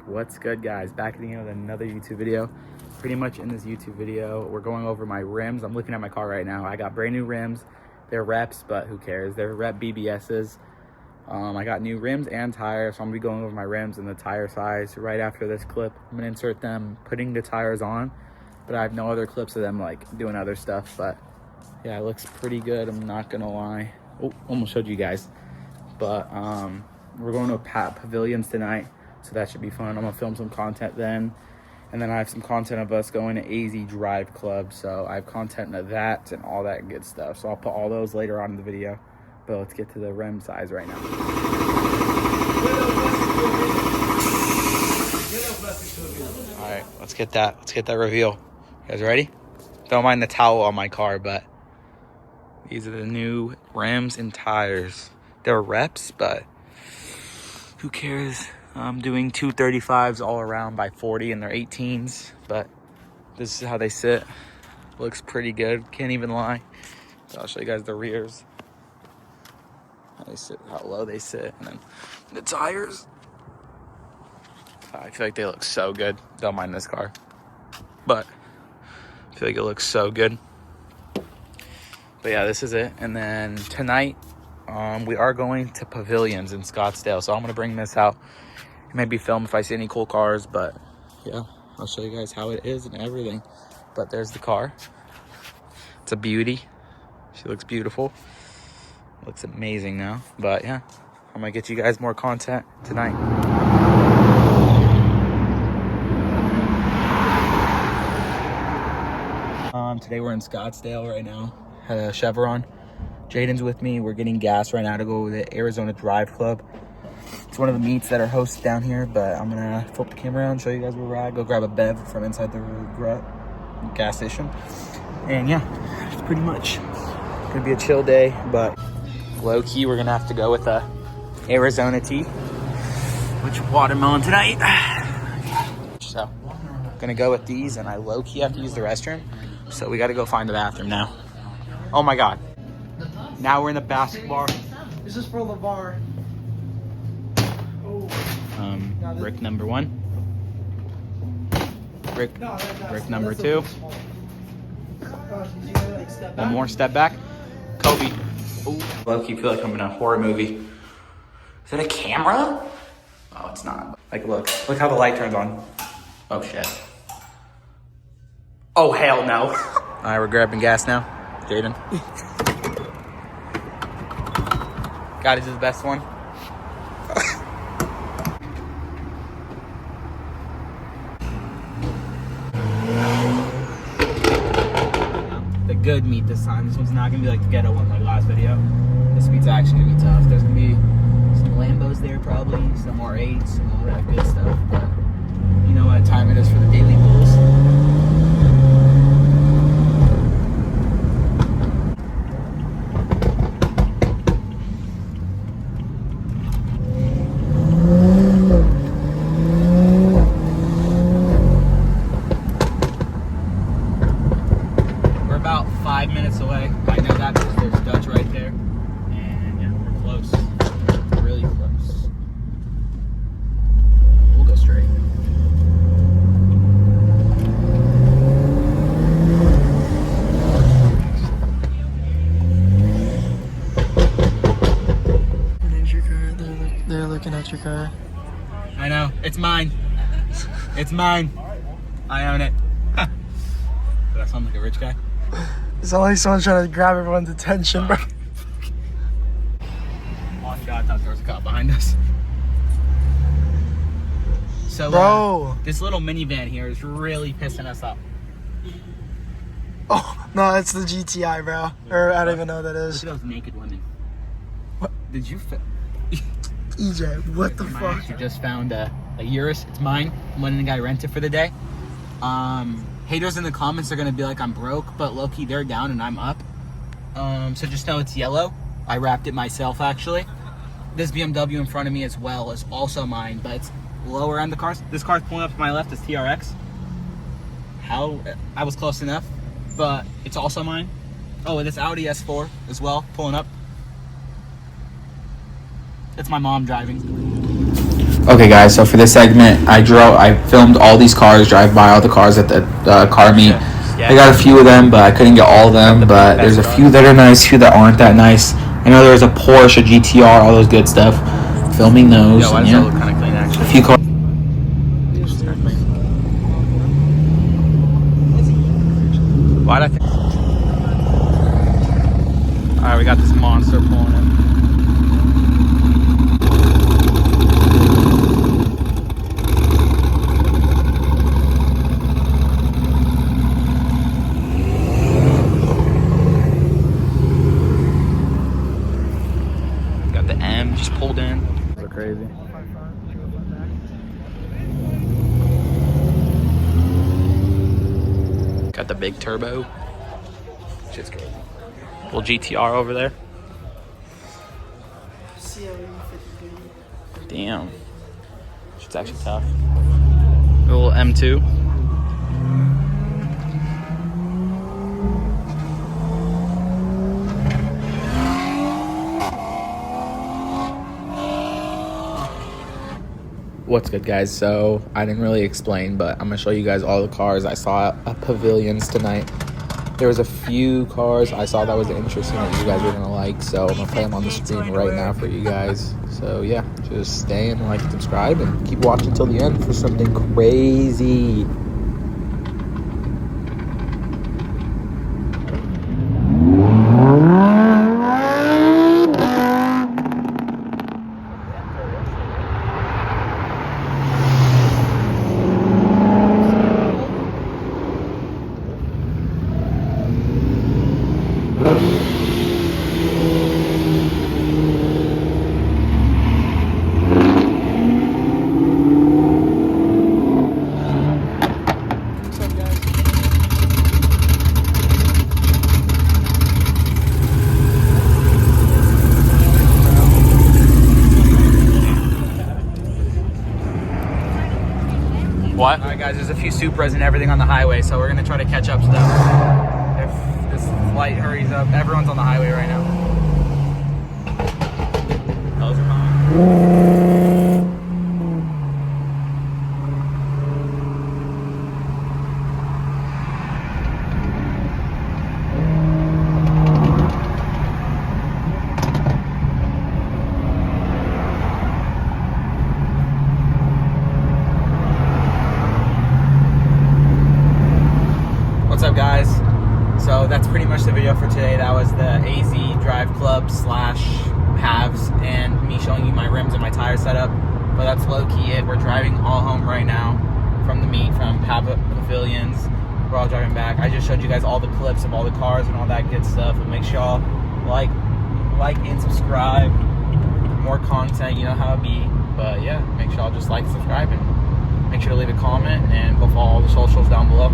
What's good, guys? Back again with another YouTube video. Pretty much in this YouTube video, we're going over my rims. I'm looking at my car right now. I got brand new rims. They're reps, but who cares? They're rep BBSs. I got new rims and tires, so I'm gonna be going over my rims and the tire size right after this clip. I'm gonna insert them putting the tires on, but I have no other clips of them like doing other stuff. But yeah, it looks pretty good, I'm not gonna lie. Oh, almost showed you guys. But we're going to Pavilions tonight, so that should be fun. I'm gonna film some content then, and then I have some content of us going to AZ Drive Club, so I have content of that and all that good stuff. So I'll put all those later on in the video, but let's get to the rim size right now. All right, let's get that reveal. You guys ready? Don't mind the towel on my car, but these are the new rims and tires. They're reps, but who cares? I'm doing 235s all around by 40, and they're 18s, but this is how they sit. Looks pretty good, can't even lie. So I'll show you guys the rears. How they sit, how low they sit, and then the tires. I feel like they look so good. Don't mind this car, but I feel like it looks so good. But yeah, this is it. And then tonight, we are going to Pavilions in Scottsdale, so I'm gonna bring this out. Maybe film if I see any cool cars, but yeah, I'll show you guys how it is and everything. But there's the car. It's a beauty. She looks beautiful. Looks amazing now. But yeah, I'm gonna get you guys more content tonight. Today we're in Scottsdale right now at a Chevron. Jaden's with me. We're getting gas right now to go to the Arizona Drive Club. It's one of the meets that are hosted down here, but I'm gonna flip the camera around, show you guys where we're at, go grab a bev from inside the gas station. And yeah, it's pretty much gonna be a chill day, but low key we're gonna have to go with a Arizona tea, which watermelon tonight. So gonna go with these, and I low key have to use the restroom, so we gotta go find the bathroom now. Oh my god, now we're in the basketball. This is for LeVar. Brick number one. Brick number two. One more step back. Kobe. Ooh. Low-key feel like I'm in a horror movie. Is that a camera? Oh, it's not. Like, look how the light turns on. Oh shit. Oh hell no. All right, we're grabbing gas now. Jaden. God is the best one. The good meat this time. This one's not gonna be like the ghetto one like last video. This meat's actually gonna be tough. There's gonna be some Lambos there probably, some R8s, some all that good stuff. But you know what time it is for the daily bulls. About 5 minutes away. I know that because there's Dutch right there. And yeah, we're close. Really close. We'll go straight. There's your car. They're looking at your car. I know. It's mine. It's mine. I own it. Did I sound like a rich guy? It's not like someone's trying to grab everyone's attention, bro. Oh god, I thought there was a cop behind us. So, Bro. This little minivan here is really pissing us up. Oh, no, it's the GTI, bro. Or I don't even know what that Look is. at those naked women. What? Did you EJ, what the I fuck? actually just found a Urus. It's mine. I'm letting the guy rent it for the day. Haters in the comments are gonna be like I'm broke, but low-key they're down and I'm up. So just know it's yellow. I wrapped it myself actually. This BMW in front of me as well is also mine, but it's lower end the cars. This car's pulling up to my left is TRX. How I was close enough, but it's also mine. Oh, and this Audi S4 as well, pulling up. It's my mom driving. Okay, guys. So for this segment, I filmed all these cars, drive by all the cars at the car meet. I got a few of them, but I couldn't get all of them. But there's a few that are nice, few that aren't that nice. I know there was a Porsche, a GTR, all those good stuff. Filming those. Yo, why does that look kind of clean, actually? A few cars. Why'd I think? Alright, we got this monster pulling in. Got the M just pulled in. They're crazy. Got the big turbo. Shit's good. Little GTR over there. Damn. Shit's actually tough. A little M2. What's good, guys? So I didn't really explain, but I'm gonna show you guys all the cars I saw at Pavilions tonight. There was a few cars I saw that was interesting that you guys were gonna like, so I'm gonna play them on the screen right now for you guys. So yeah, just stay and like and subscribe and keep watching till the end for something crazy. What? Alright guys, there's a few Supras and everything on the highway, so we're gonna try to catch up to them. If this flight hurries up, everyone's on the highway right now. Those are fine. What's up, guys? So that's pretty much the video for today. That was the AZ Drive Club / Pavs and me showing you my rims and my tire setup. But that's low-key it. We're driving all home right now from the meet, from Pavilions. We're all driving back. I just showed you guys all the clips of all the cars and all that good stuff. And make sure y'all like and subscribe. More content, you know how it be. But yeah, make sure y'all just like, subscribe, and make sure to leave a comment and go follow all the socials down below.